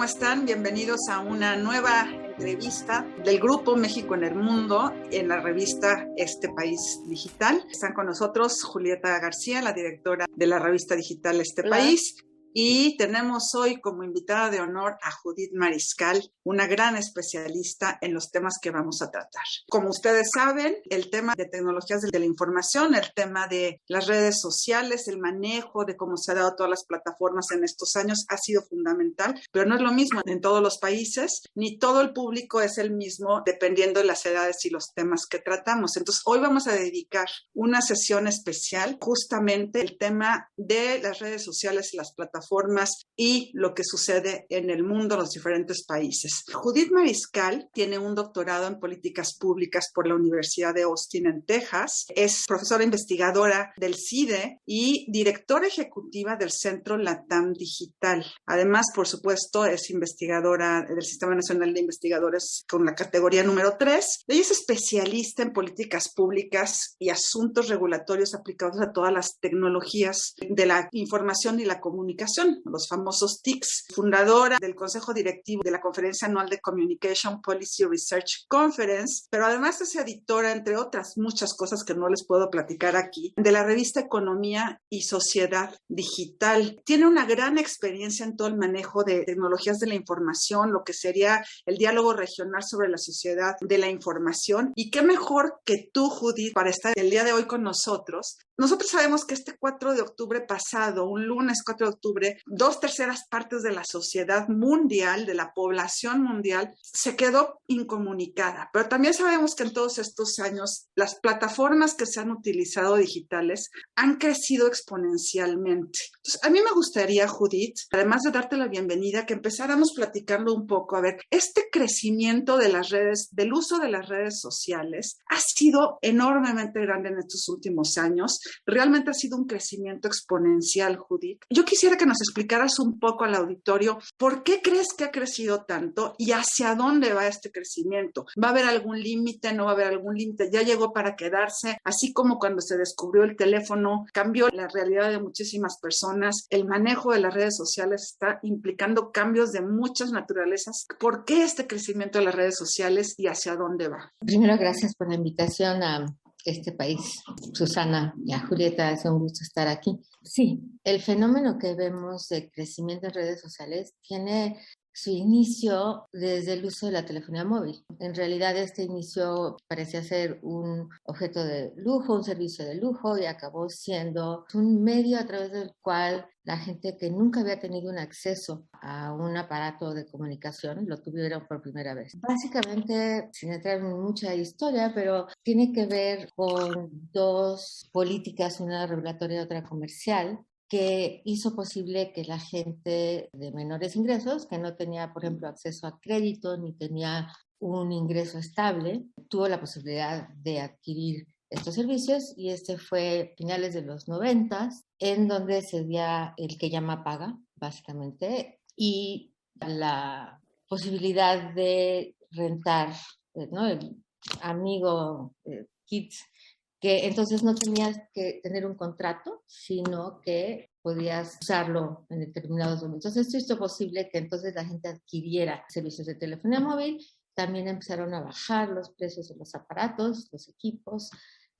están? Bienvenidos a una nueva entrevista del Grupo México en el Mundo en la revista Este País Digital. Están con nosotros Julieta García, la directora de la revista digital Este Hola. País. Y tenemos hoy como invitada de honor a Judith Mariscal, una gran especialista en los temas que vamos a tratar. Como ustedes saben, el tema de tecnologías de la información, el tema de las redes sociales, el manejo de cómo se han dado todas las plataformas en estos años ha sido fundamental, pero no es lo mismo en todos los países, ni todo el público es el mismo dependiendo de las edades y los temas que tratamos. Entonces, hoy vamos a dedicar una sesión especial justamente al tema de las redes sociales y las plataformas y lo que sucede en el mundo, en los diferentes países. Judith Mariscal tiene un doctorado en políticas públicas por la Universidad de Austin en Texas. Es profesora investigadora del CIDE y directora ejecutiva del Centro LATAM Digital. Además, por supuesto, es investigadora del Sistema Nacional de Investigadores con la categoría número 3. Ella es especialista en políticas públicas y asuntos regulatorios aplicados a todas las tecnologías de la información y la comunicación, los famosos TICs, fundadora del Consejo Directivo de la Conferencia Anual de Communication Policy Research Conference, pero además es editora, entre otras muchas cosas que no les puedo platicar aquí, de la revista Economía y Sociedad Digital. Tiene una gran experiencia en todo el manejo de tecnologías de la información, lo que sería el diálogo regional sobre la sociedad de la información. Y qué mejor que tú, Judith, para estar el día de hoy con nosotros. Nosotros sabemos que este 4 de octubre pasado, un lunes 4 de octubre, 2/3 partes de la sociedad mundial, de la población mundial, se quedó incomunicada. Pero también sabemos que en todos estos años las plataformas que se han utilizado digitales han crecido exponencialmente. Entonces, a mí me gustaría, Judith, además de darte la bienvenida, que empezáramos platicando un poco. A ver, este crecimiento de las redes, del uso de las redes sociales, ha sido enormemente grande en estos últimos años. Realmente ha sido un crecimiento exponencial, Judith. Yo quisiera que nos explicaras un poco al auditorio por qué crees que ha crecido tanto y hacia dónde va este crecimiento. ¿Va a haber algún límite? ¿No va a haber algún límite? ¿Ya llegó para quedarse? Así como cuando se descubrió el teléfono, cambió la realidad de muchísimas personas. El manejo de las redes sociales está implicando cambios de muchas naturalezas. ¿Por qué este crecimiento de las redes sociales y hacia dónde va? Primero, gracias por la invitación a Este País. Susana y a Julieta, es un gusto estar aquí. Sí, el fenómeno que vemos de crecimiento en redes sociales tiene su inicio desde el uso de la telefonía móvil. En realidad, este inicio parecía ser un objeto de lujo, un servicio de lujo, y acabó siendo un medio a través del cual la gente que nunca había tenido un acceso a un aparato de comunicación lo tuvieron por primera vez. Básicamente, sin entrar en mucha historia, pero tiene que ver con dos políticas, una regulatoria y otra comercial, que hizo posible que la gente de menores ingresos, que no tenía, por ejemplo, acceso a crédito ni tenía un ingreso estable, tuvo la posibilidad de adquirir estos servicios, y este fue finales de los 90, en donde se veía el que llama paga, básicamente, y la posibilidad de rentar, ¿no? El amigo Kids, que entonces no tenías que tener un contrato, sino que podías usarlo en determinados momentos. Esto hizo posible que entonces la gente adquiriera servicios de telefonía móvil. También empezaron a bajar los precios de los aparatos, los equipos,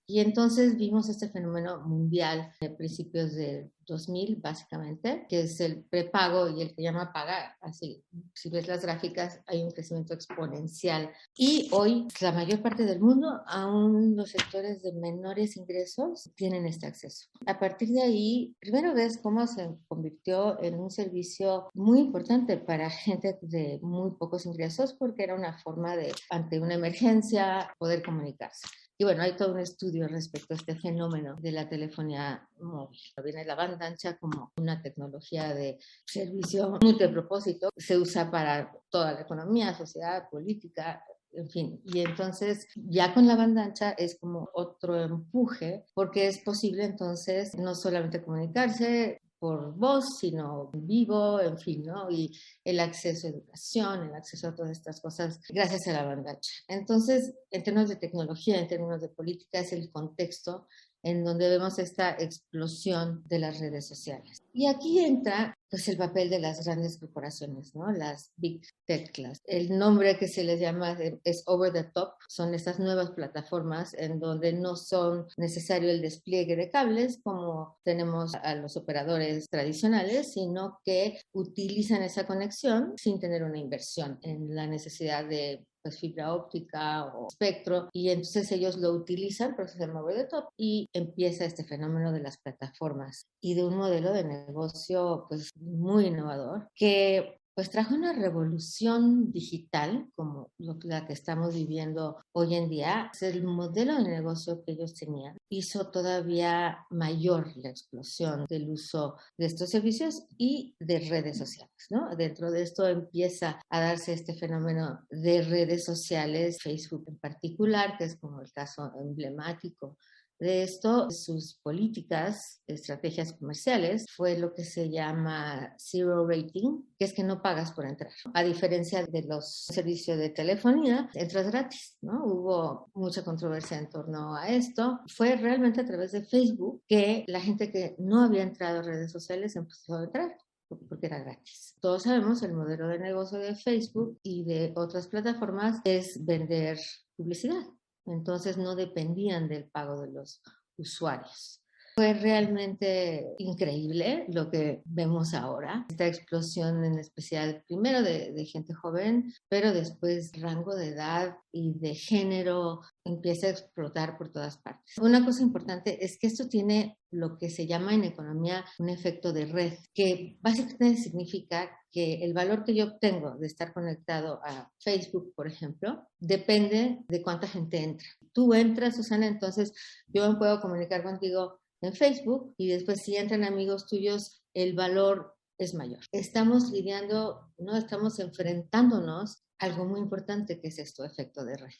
y entonces vimos este fenómeno mundial de principios de 2000, básicamente, que es el prepago y el que llama paga. Así, si ves las gráficas, hay un crecimiento exponencial. Y hoy, la mayor parte del mundo, aún los sectores de menores ingresos, tienen este acceso. A partir de ahí, primero ves cómo se convirtió en un servicio muy importante para gente de muy pocos ingresos, porque era una forma de, ante una emergencia, poder comunicarse. Y bueno, hay todo un estudio respecto a este fenómeno de la telefonía móvil. Viene la banda ancha como una tecnología de servicio multipropósito. Se usa para toda la economía, sociedad, política, en fin. Y entonces ya con la banda ancha es como otro empuje, porque es posible entonces no solamente comunicarse por voz, sino en vivo, en fin, ¿no? Y el acceso a educación, el acceso a todas estas cosas gracias a la banda ancha. Entonces, en términos de tecnología, en términos de política, es el contexto en donde vemos esta explosión de las redes sociales. Y aquí entra pues el papel de las grandes corporaciones, ¿no? Las big teclas. El nombre que se les llama es over the top. Son estas nuevas plataformas en donde no son necesario el despliegue de cables como tenemos a los operadores tradicionales, sino que utilizan esa conexión sin tener una inversión en la necesidad de pues, fibra óptica o espectro, y entonces ellos lo utilizan, por eso se llama over the top, y empieza este fenómeno de las plataformas y de un modelo de negocio pues muy innovador que pues trajo una revolución digital como la que estamos viviendo hoy en día. El modelo de negocio que ellos tenían hizo todavía mayor la explosión del uso de estos servicios y de redes sociales, ¿no? Dentro de esto empieza a darse este fenómeno de redes sociales, Facebook en particular, que es como el caso emblemático de esto. Sus políticas, estrategias comerciales, fue lo que se llama zero rating, que es que no pagas por entrar. A diferencia de los servicios de telefonía, entras gratis, ¿no? Hubo mucha controversia en torno a esto. Fue realmente a través de Facebook que la gente que no había entrado a redes sociales empezó a entrar porque era gratis. Todos sabemos el modelo de negocio de Facebook y de otras plataformas es vender publicidad. Entonces no dependían del pago de los usuarios. Fue realmente increíble lo que vemos ahora, esta explosión en especial, primero de gente joven, pero después rango de edad y de género empieza a explotar por todas partes. Una cosa importante es que esto tiene lo que se llama en economía un efecto de red, que básicamente significa que el valor que yo obtengo de estar conectado a Facebook, por ejemplo, depende de cuánta gente entra. Tú entras, Susana, entonces yo me puedo comunicar contigo en Facebook y después si entran amigos tuyos, el valor es mayor. Estamos lidiando, no estamos enfrentándonos a algo muy importante que es esto, efecto de red.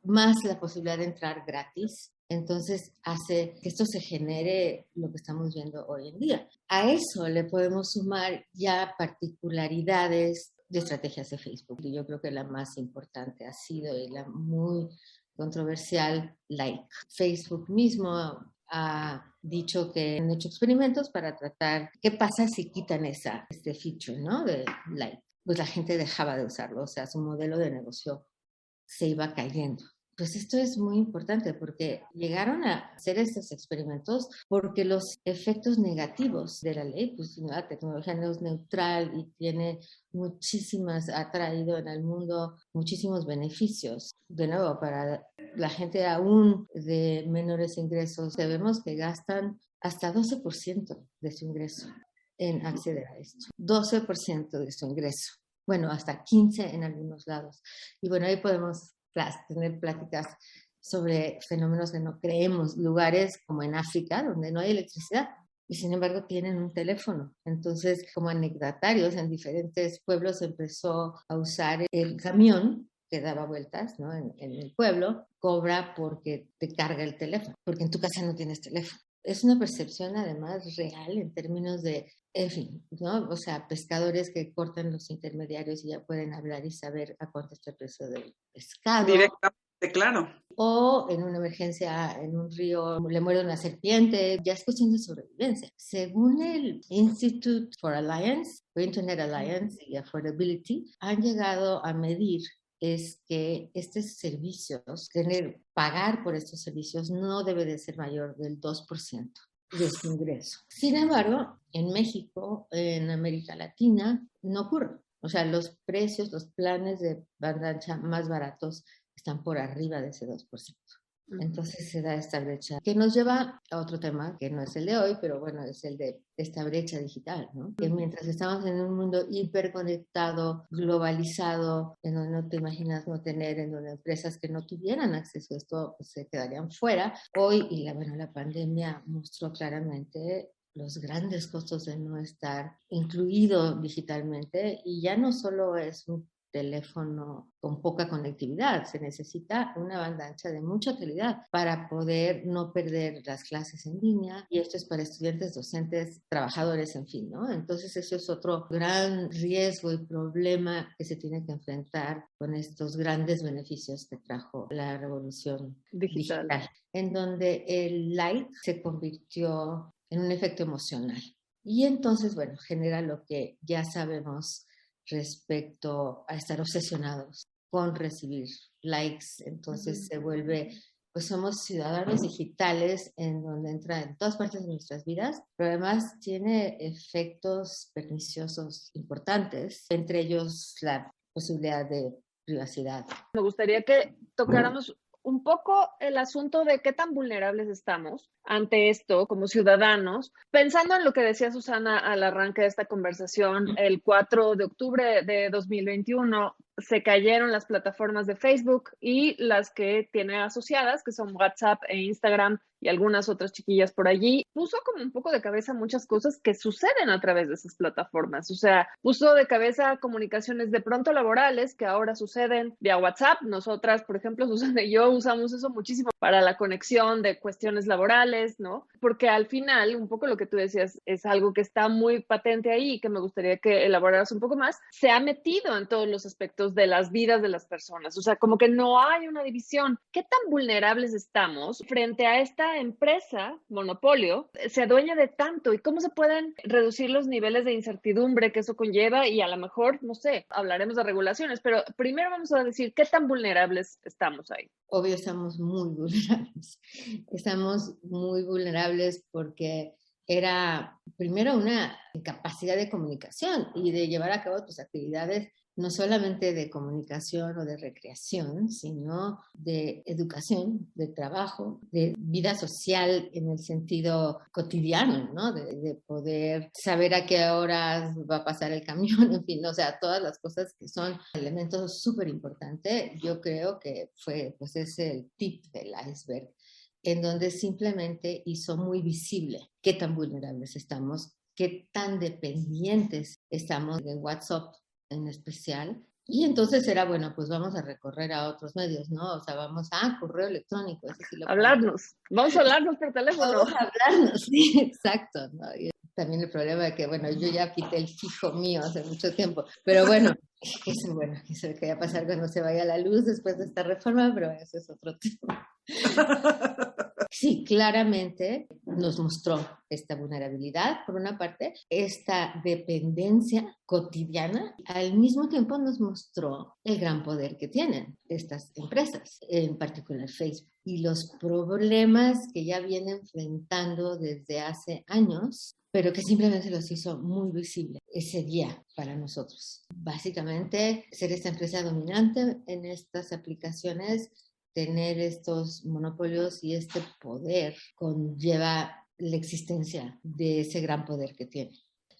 Más la posibilidad de entrar gratis, entonces hace que esto se genere lo que estamos viendo hoy en día. A eso le podemos sumar ya particularidades de estrategias de Facebook. Y yo creo que la más importante ha sido y la muy controversial, like. Facebook mismo ha dicho que han hecho experimentos para tratar qué pasa si quitan este feature, ¿no? De like. Pues la gente dejaba de usarlo, o sea, su modelo de negocio se iba cayendo. Pues esto es muy importante porque llegaron a hacer estos experimentos porque los efectos negativos de la ley, pues la tecnología no es neutral y tiene ha traído en el mundo muchísimos beneficios. De nuevo, para la gente aún de menores ingresos, sabemos que gastan hasta 12% de su ingreso en acceder a esto. 12% de su ingreso. Bueno, hasta 15% en algunos lados. Y bueno, ahí podemos tener pláticas sobre fenómenos que no creemos, lugares como en África, donde no hay electricidad, y sin embargo tienen un teléfono. Entonces, como anecdotarios, en diferentes pueblos empezó a usar el camión que daba vueltas, ¿no? en el pueblo, cobra porque te carga el teléfono, porque en tu casa no tienes teléfono. Es una percepción además real en términos de, en fin, ¿no? O sea, pescadores que cortan los intermediarios y ya pueden hablar y saber a cuánto está el precio del pescado. Directamente, claro. O en una emergencia en un río le muerde una serpiente, ya es cuestión de sobrevivencia. Según el Institute for Alliance, o Internet Alliance y Affordability, han llegado a medir es que estos servicios, pagar por estos servicios no debe de ser mayor del 2% de su ingreso. Sin embargo, en México, en América Latina, no ocurre. O sea, los precios, los planes de banda ancha más baratos están por arriba de ese 2%. Entonces se da esta brecha que nos lleva a otro tema que no es el de hoy, pero bueno, es el de esta brecha digital, ¿no? Que mientras estamos en un mundo hiperconectado, globalizado, en donde no te imaginas no tener, en donde empresas que no tuvieran acceso a esto pues, se quedarían fuera, hoy, y la pandemia mostró claramente los grandes costos de no estar incluido digitalmente, y ya no solo es un teléfono con poca conectividad, se necesita una banda ancha de mucha calidad para poder no perder las clases en línea, y esto es para estudiantes, docentes, trabajadores, en fin, ¿no? Entonces eso es otro gran riesgo y problema que se tiene que enfrentar con estos grandes beneficios que trajo la revolución digital, en donde el like se convirtió en un efecto emocional. Y entonces, bueno, genera lo que ya sabemos respecto a estar obsesionados con recibir likes. Entonces se vuelve, pues somos ciudadanos digitales en donde entra en todas partes de nuestras vidas, pero además tiene efectos perniciosos importantes, entre ellos la posibilidad de privacidad. Me gustaría que tocáramos un poco el asunto de qué tan vulnerables estamos ante esto como ciudadanos, pensando en lo que decía Susana al arranque de esta conversación. El 4 de octubre de 2021 se cayeron las plataformas de Facebook y las que tiene asociadas, que son WhatsApp e Instagram y algunas otras chiquillas por allí. Puso como un poco de cabeza muchas cosas que suceden a través de esas plataformas. O sea, puso de cabeza comunicaciones de pronto laborales que ahora suceden vía WhatsApp. Nosotras, por ejemplo, Susana y yo usamos eso muchísimo para la conexión de cuestiones laborales, ¿no? Porque al final, un poco lo que tú decías es algo que está muy patente ahí y que me gustaría que elaboraras un poco más. Se ha metido en todos los aspectos de las vidas de las personas. O sea, como que no hay una división. ¿Qué tan vulnerables estamos frente a esta empresa, monopolio, se adueña de tanto? ¿Y cómo se pueden reducir los niveles de incertidumbre que eso conlleva? Y a lo mejor, no sé, hablaremos de regulaciones, pero primero vamos a decir qué tan vulnerables estamos ahí. Obvio, estamos muy vulnerables. Estamos muy vulnerables porque era primero una incapacidad de comunicación y de llevar a cabo tus actividades, no solamente de comunicación o de recreación, sino de educación, de trabajo, de vida social en el sentido cotidiano, ¿no? De poder saber a qué horas va a pasar el camión, en fin, o sea, todas las cosas que son elementos súper importantes. Yo creo que pues es el tip del iceberg, en donde simplemente hizo muy visible qué tan vulnerables estamos, qué tan dependientes estamos de WhatsApp en especial. Y entonces era, bueno, pues vamos a recorrer a otros medios, ¿no? O sea, vamos a correo electrónico. Eso sí lo vamos a hablarnos por teléfono. Vamos a hablarnos, sí, exacto, ¿no? Y también el problema de que, bueno, yo ya quité el fijo mío hace mucho tiempo, pero bueno, eso es lo que va a pasar cuando se vaya la luz después de esta reforma, pero eso es otro tema. Sí, claramente nos mostró esta vulnerabilidad, por una parte, esta dependencia cotidiana, al mismo tiempo nos mostró el gran poder que tienen estas empresas, en particular Facebook, y los problemas que ya vienen enfrentando desde hace años, pero que simplemente los hizo muy visible ese día para nosotros. Básicamente, ser esta empresa dominante en estas aplicaciones, tener estos monopolios y este poder conlleva la existencia de ese gran poder que tiene.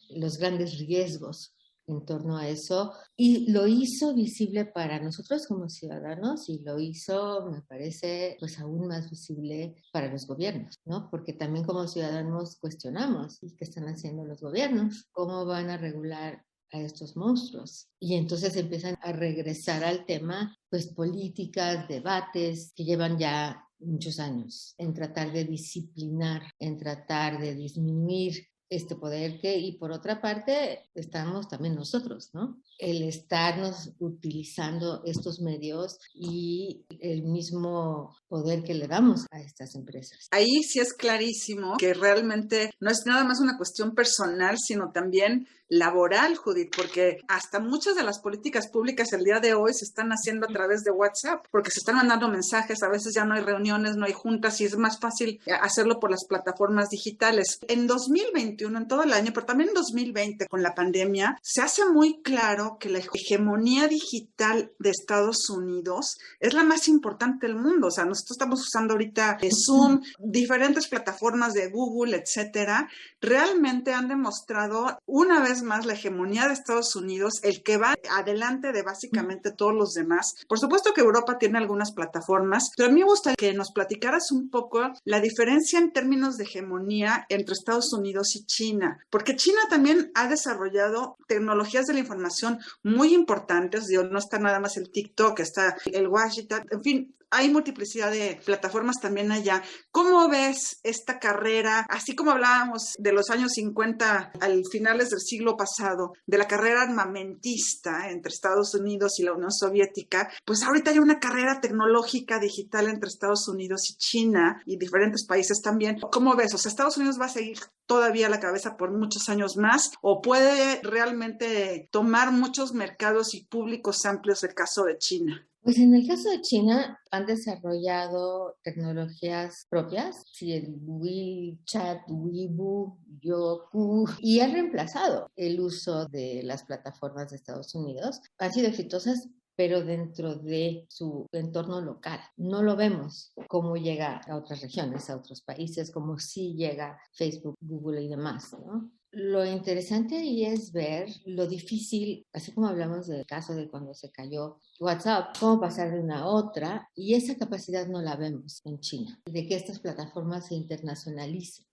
Los grandes riesgos en torno a eso, y lo hizo visible para nosotros como ciudadanos y lo hizo, me parece, pues aún más visible para los gobiernos, ¿no? Porque también como ciudadanos cuestionamos qué están haciendo los gobiernos, cómo van a regular a estos monstruos. Y entonces empiezan a regresar al tema, pues políticas, debates que llevan ya muchos años en tratar de disciplinar, en tratar de disminuir este poder y por otra parte estamos también nosotros, ¿no? El estarnos utilizando estos medios y el mismo poder que le damos a estas empresas. Ahí sí es clarísimo que realmente no es nada más una cuestión personal, sino también laboral, Judith, porque hasta muchas de las políticas públicas el día de hoy se están haciendo a través de WhatsApp, porque se están mandando mensajes, a veces ya no hay reuniones, no hay juntas y es más fácil hacerlo por las plataformas digitales. En 2021, en todo el año, pero también en 2020 con la pandemia, se hace muy claro que la hegemonía digital de Estados Unidos es la más importante del mundo. O sea, nosotros estamos usando ahorita Zoom, diferentes plataformas de Google, etcétera. Realmente han demostrado una vez más la hegemonía de Estados Unidos, el que va adelante de básicamente todos los demás. Por supuesto que Europa tiene algunas plataformas, pero a mí me gustaría que nos platicaras un poco la diferencia en términos de hegemonía entre Estados Unidos y China, porque China también ha desarrollado tecnologías de la información muy importantes. No está nada más el TikTok, está el WhatsApp, en fin, hay multiplicidad de plataformas también allá. ¿Cómo ves esta carrera? Así como hablábamos de los años 50 al finales del siglo pasado, de la carrera armamentista entre Estados Unidos y la Unión Soviética, pues ahorita hay una carrera tecnológica digital entre Estados Unidos y China y diferentes países también. ¿Cómo ves? O sea, ¿Estados Unidos va a seguir todavía a la cabeza por muchos años más o puede realmente tomar muchos mercados y públicos amplios el caso de China? Pues en el caso de China han desarrollado tecnologías propias, sí, el WeChat, Weibo, Youku, y han reemplazado el uso de las plataformas de Estados Unidos. Han sido exitosas, pero dentro de su entorno local. No lo vemos cómo llega a otras regiones, a otros países, como sí llega Facebook, Google y demás, ¿no? Lo interesante ahí es ver lo difícil, así como hablamos del caso de cuando se cayó WhatsApp, cómo pasar de una a otra, y esa capacidad no la vemos en China, de que estas plataformas se internacionalicen.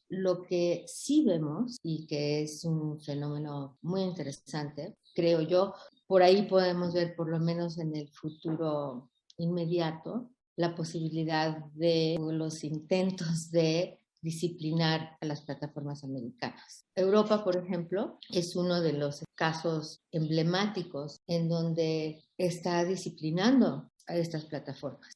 Lo que sí vemos, y que es un fenómeno muy interesante, creo yo, por ahí podemos ver, por lo menos en el futuro inmediato, la posibilidad de los intentos de disciplinar a las plataformas americanas. Europa, por ejemplo, es uno de los casos emblemáticos en donde está disciplinando a estas plataformas.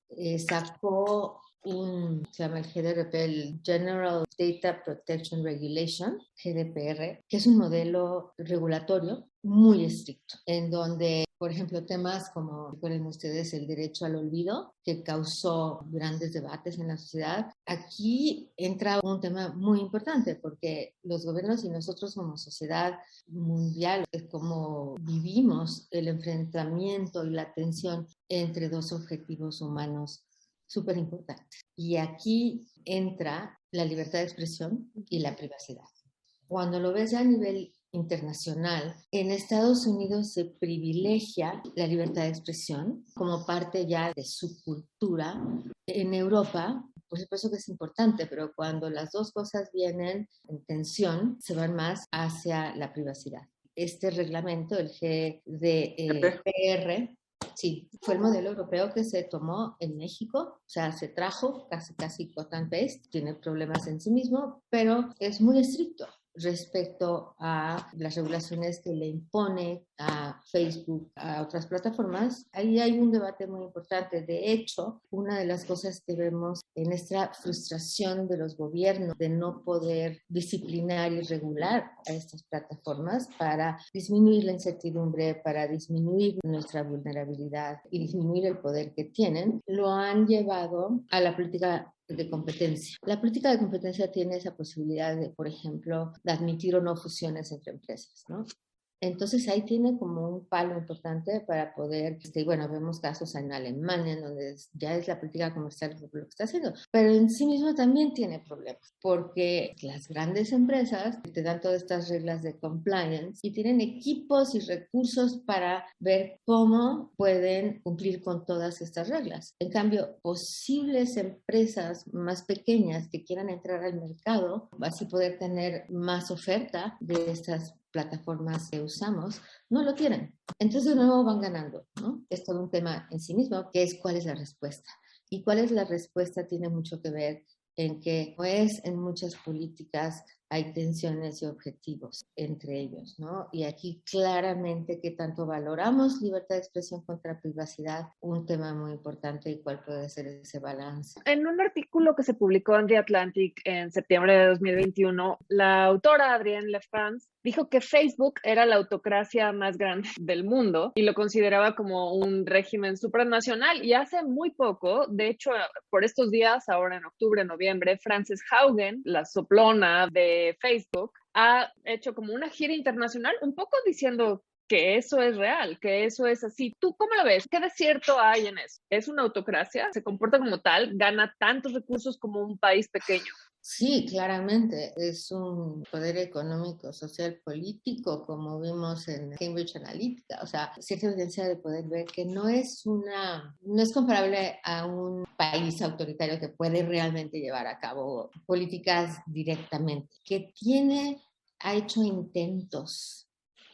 Sacó se llama el GDPR, el General Data Protection Regulation, GDPR, que es un modelo regulatorio muy estricto, en donde, por ejemplo, temas como, recuerden ustedes, el derecho al olvido, que causó grandes debates en la sociedad. Aquí entra un tema muy importante, porque los gobiernos y nosotros como sociedad mundial, es como vivimos el enfrentamiento y la tensión entre dos objetivos humanos súper importante. Y aquí entra la libertad de expresión y la privacidad. Cuando lo ves a nivel internacional, en Estados Unidos se privilegia la libertad de expresión como parte ya de su cultura. En Europa, por supuesto que es importante, pero cuando las dos cosas vienen en tensión, se van más hacia la privacidad. Este reglamento, el GDPR, sí, fue el modelo europeo que se tomó en México, o sea, se trajo casi cut and paste, tiene problemas en sí mismo, pero es muy estricto respecto a las regulaciones que le impone a Facebook, a otras plataformas. Ahí hay un debate muy importante. De hecho, una de las cosas que vemos en esta frustración de los gobiernos de no poder disciplinar y regular a estas plataformas para disminuir la incertidumbre, para disminuir nuestra vulnerabilidad y disminuir el poder que tienen, lo han llevado a la política de competencia. La política de competencia tiene esa posibilidad de, por ejemplo, de admitir o no fusiones entre empresas, ¿no? Entonces ahí tiene como un palo importante para poder, bueno, vemos casos en Alemania, en donde ya es la política comercial lo que está haciendo, pero en sí mismo también tiene problemas, porque las grandes empresas te dan todas estas reglas de compliance y tienen equipos y recursos para ver cómo pueden cumplir con todas estas reglas. En cambio, posibles empresas más pequeñas que quieran entrar al mercado, así poder tener más oferta de estas plataformas que usamos, no lo tienen. Entonces de nuevo van ganando, ¿no? Es todo un tema en sí mismo, que es cuál es la respuesta. Y cuál es la respuesta tiene mucho que ver en que, pues, en muchas políticas hay tensiones y objetivos entre ellos, ¿no? Y aquí claramente que tanto valoramos libertad de expresión contra privacidad, un tema muy importante y cuál puede ser ese balance. En un artículo que se publicó en The Atlantic en septiembre de 2021, la autora Adrienne Lefrance dijo que Facebook era la autocracia más grande del mundo y lo consideraba como un régimen supranacional. Y hace muy poco, de hecho, por estos días, ahora en octubre, noviembre, Frances Haugen, la soplona de Facebook, ha hecho como una gira internacional un poco diciendo que eso es real, que eso es así. ¿Tú cómo lo ves? ¿Qué de cierto hay en eso? ¿Es una autocracia? ¿Se comporta como tal? ¿Gana tantos recursos como un país pequeño? Sí, claramente es un poder económico, social, político, como vimos en Cambridge Analytica, o sea, cierta evidencia de poder ver que no es comparable a un país autoritario que puede realmente llevar a cabo políticas directamente, ha hecho intentos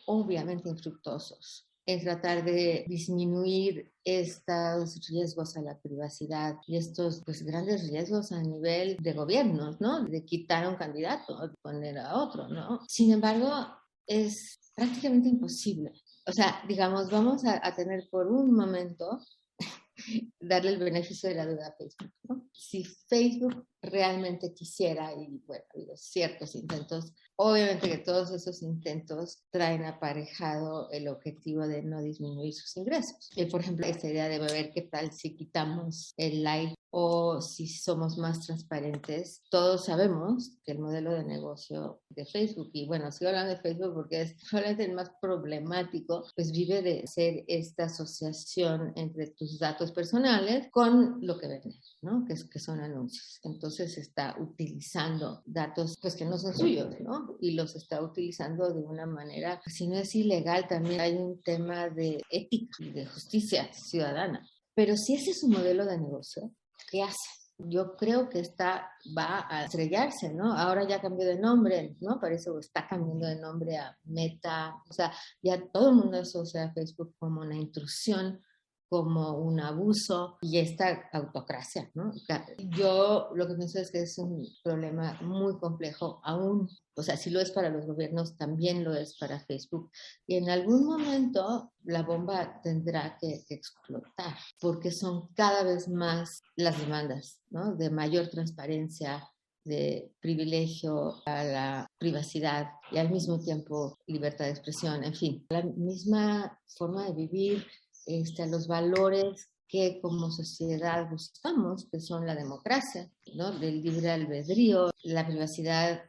obviamente infructuosos en tratar de disminuir estos riesgos a la privacidad y estos pues grandes riesgos a nivel de gobiernos, ¿no? De quitar a un candidato, poner a otro, ¿no? Sin embargo, es prácticamente imposible. O sea, digamos, vamos a tener por un momento darle el beneficio de la duda a Facebook, ¿no? Si Facebook realmente quisiera, y bueno, ha habido ciertos intentos, obviamente que todos esos intentos traen aparejado el objetivo de no disminuir sus ingresos. Por ejemplo, esta idea de ver qué tal si quitamos el like o si somos más transparentes. Todos sabemos que el modelo de negocio de Facebook, y bueno, sigo hablando de Facebook porque es probablemente el más problemático, pues vive de ser esta asociación entre tus datos personales con lo que vendes, ¿no? Que son anuncios. Entonces está utilizando datos pues que no son suyos, ¿no? Y los está utilizando de una manera, si no es ilegal, también hay un tema de ética y de justicia ciudadana. Pero si ese es su modelo de negocio, ¿qué hace? Yo creo que va a estrellarse, ¿no? Ahora ya cambió de nombre, ¿no? Parece que está cambiando de nombre a Meta. O sea, ya todo el mundo asocia a Facebook como una intrusión, como un abuso y esta autocracia, ¿no? Yo lo que pienso es que es un problema muy complejo aún. O sea, si lo es para los gobiernos, también lo es para Facebook. Y en algún momento la bomba tendrá que explotar, porque son cada vez más las demandas, ¿no? De mayor transparencia, de privilegio a la privacidad y al mismo tiempo libertad de expresión, en fin, la misma forma de vivir, los valores que como sociedad buscamos, que son la democracia, ¿no? El libre albedrío, la privacidad,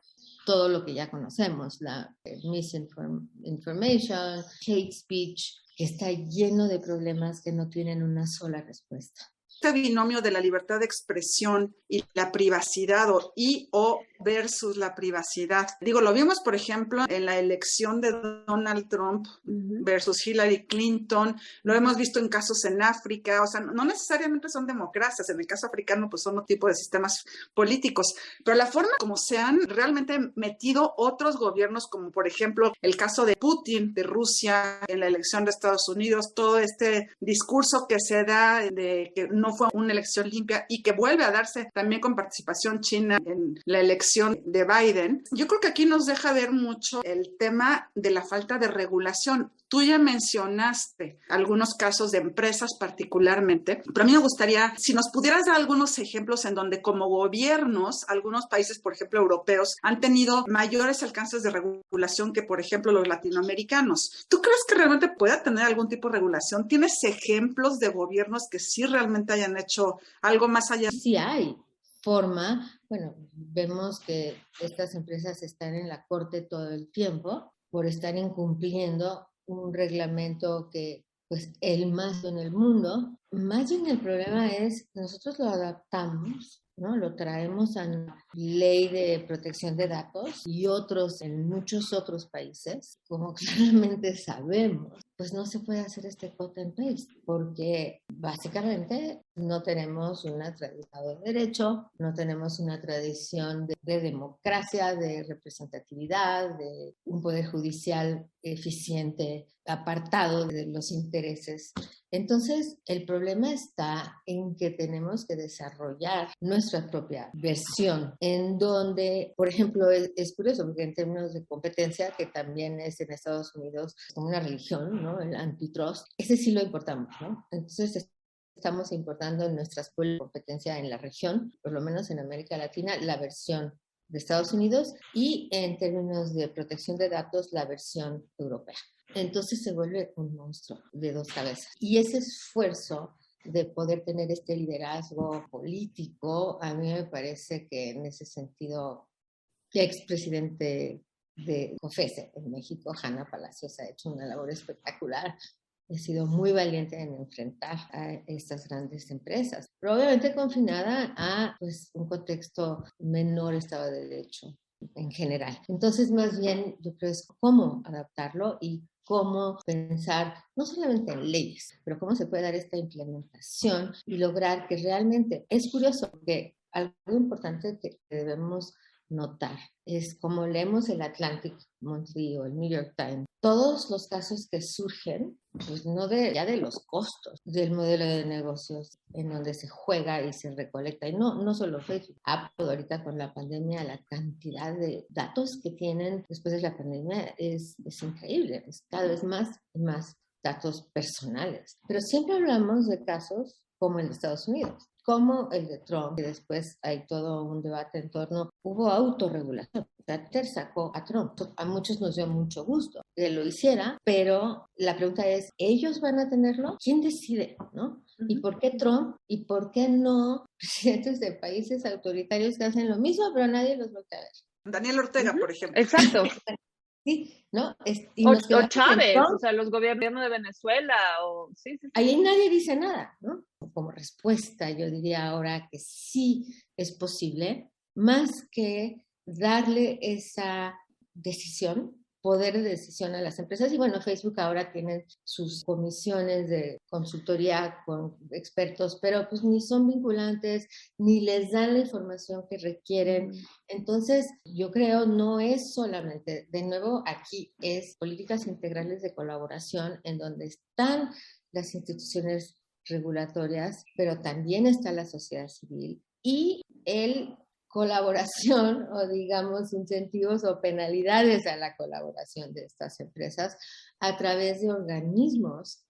todo lo que ya conocemos, la misinformation, hate speech, que está lleno de problemas que no tienen una sola respuesta. Este binomio de la libertad de expresión y la privacidad o versus la privacidad. Digo, lo vimos, por ejemplo, en la elección de Donald Trump versus Hillary Clinton, lo hemos visto en casos en África, o sea, no necesariamente son democracias, en el caso africano pues son otro tipo de sistemas políticos, pero la forma como se han realmente metido otros gobiernos, como por ejemplo el caso de Putin, de Rusia, en la elección de Estados Unidos, todo este discurso que se da de que no fue una elección limpia y que vuelve a darse también con participación china en la elección de Biden. Yo creo que aquí nos deja ver mucho el tema de la falta de regulación. Tú ya mencionaste algunos casos de empresas particularmente, pero a mí me gustaría, si nos pudieras dar algunos ejemplos en donde como gobiernos, algunos países, por ejemplo, europeos, han tenido mayores alcances de regulación que, por ejemplo, los latinoamericanos. ¿Tú crees que realmente pueda tener algún tipo de regulación? ¿Tienes ejemplos de gobiernos que sí realmente hayan hecho algo más allá? Sí hay forma, bueno, vemos que estas empresas están en la corte todo el tiempo por estar incumpliendo un reglamento que, pues, el más en el mundo. Más bien el problema es que nosotros lo adaptamos, ¿no? Lo traemos a la ley de protección de datos y en muchos otros países, como claramente sabemos, pues no se puede hacer este cut and paste porque básicamente no tenemos una tradición de derecho, no tenemos una tradición de democracia, de representatividad, de un poder judicial eficiente, apartado de los intereses. Entonces, el problema está en que tenemos que desarrollar nuestra propia versión, en donde, por ejemplo, es curioso, porque en términos de competencia, que también es en Estados Unidos como una religión, ¿no? El antitrust, ese sí lo importamos, ¿no? Entonces, estamos importando en nuestras políticas de competencia en la región, por lo menos en América Latina, la versión de Estados Unidos y en términos de protección de datos, la versión europea. Entonces se vuelve un monstruo de dos cabezas. Y ese esfuerzo de poder tener este liderazgo político, a mí me parece que en ese sentido, el expresidente de COFESE en México, Hanna Palacios, ha hecho una labor espectacular. Ha sido muy valiente en enfrentar a estas grandes empresas, pero obviamente confinada a pues, un contexto menor Estado de Derecho en general. Entonces, más bien, yo creo es cómo adaptarlo y cómo pensar no solamente en leyes, pero cómo se puede dar esta implementación y lograr que realmente, es curioso, porque algo importante que debemos notar es como leemos el Atlantic Monthly o el New York Times, todos los casos que surgen, pues no ya de los costos del modelo de negocios en donde se juega y se recolecta, y no solo Facebook, Apple ahorita con la pandemia, la cantidad de datos que tienen después de la pandemia es increíble, es cada vez más y más datos personales, pero siempre hablamos de casos como el de Estados Unidos, como el de Trump, que después hay todo un debate en torno, hubo autorregulación. Twitter sacó a Trump. A muchos nos dio mucho gusto que lo hiciera, pero la pregunta es, ¿ellos van a tenerlo? ¿Quién decide, no? ¿Y por qué Trump? ¿Y por qué no presidentes de países autoritarios que hacen lo mismo, pero nadie los voltea a ver? Daniel Ortega, por ejemplo. Exacto. Sí, ¿no? O Chávez, o sea, los gobiernos de Venezuela, sí. Ahí nadie dice nada, ¿no? Como respuesta, yo diría ahora que sí es posible, más que darle esa decisión, poder de decisión a las empresas. Y bueno, Facebook ahora tiene sus comisiones de consultoría con expertos, pero pues ni son vinculantes, ni les dan la información que requieren. Entonces, yo creo no es solamente, de nuevo, aquí es políticas integrales de colaboración en donde están las instituciones regulatorias, pero también está la sociedad civil y el colaboración o digamos incentivos o penalidades a la colaboración de estas empresas a través de organismos,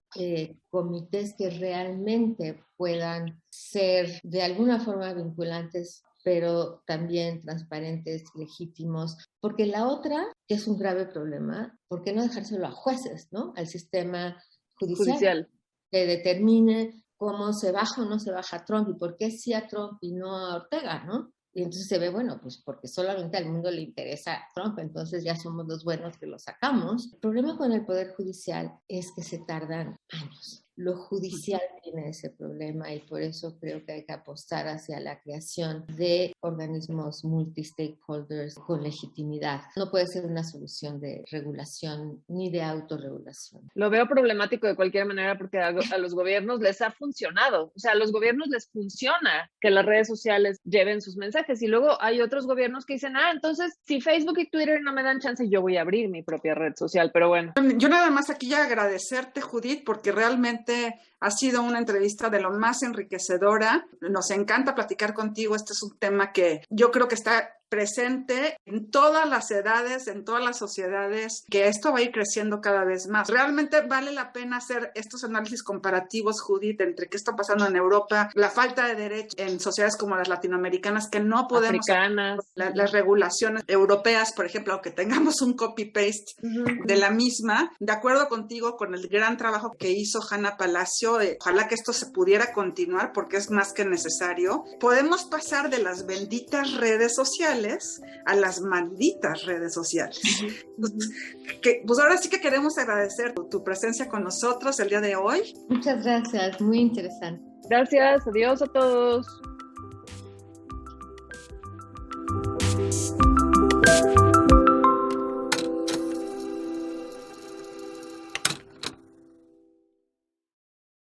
comités que realmente puedan ser de alguna forma vinculantes, pero también transparentes, legítimos, porque la otra, que es un grave problema, ¿por qué no dejárselo a jueces, ¿no? Al sistema judicial. Que determine cómo se baja o no se baja a Trump y por qué sí a Trump y no a Ortega, ¿no? Y entonces se ve, bueno, pues porque solamente al mundo le interesa Trump, entonces ya somos los buenos que lo sacamos. El problema con el Poder Judicial es que se tardan años. Lo judicial tiene ese problema y por eso creo que hay que apostar hacia la creación de organismos multi-stakeholders con legitimidad. No puede ser una solución de regulación ni de autorregulación. Lo veo problemático de cualquier manera porque a los gobiernos les ha funcionado. O sea, a los gobiernos les funciona que las redes sociales lleven sus mensajes y luego hay otros gobiernos que dicen, entonces si Facebook y Twitter no me dan chance, yo voy a abrir mi propia red social, pero bueno. Yo nada más aquí ya agradecerte, Judith, porque realmente ha sido una entrevista de lo más enriquecedora. Nos encanta platicar contigo. Este es un tema que yo creo que está presente en todas las edades, en todas las sociedades, que esto va a ir creciendo cada vez más. Realmente vale la pena hacer estos análisis comparativos, Judith, entre qué está pasando en Europa, la falta de derechos en sociedades como las latinoamericanas, que no podemos... Africanas. Las regulaciones europeas, por ejemplo, aunque tengamos un copy-paste de la misma. De acuerdo contigo con el gran trabajo que hizo Hanna Palacio, ojalá que esto se pudiera continuar porque es más que necesario. Podemos pasar de las benditas redes sociales a las malditas redes sociales. Pues ahora sí que queremos agradecer tu presencia con nosotros el día de hoy. Muchas gracias, muy interesante. Gracias, adiós a todos.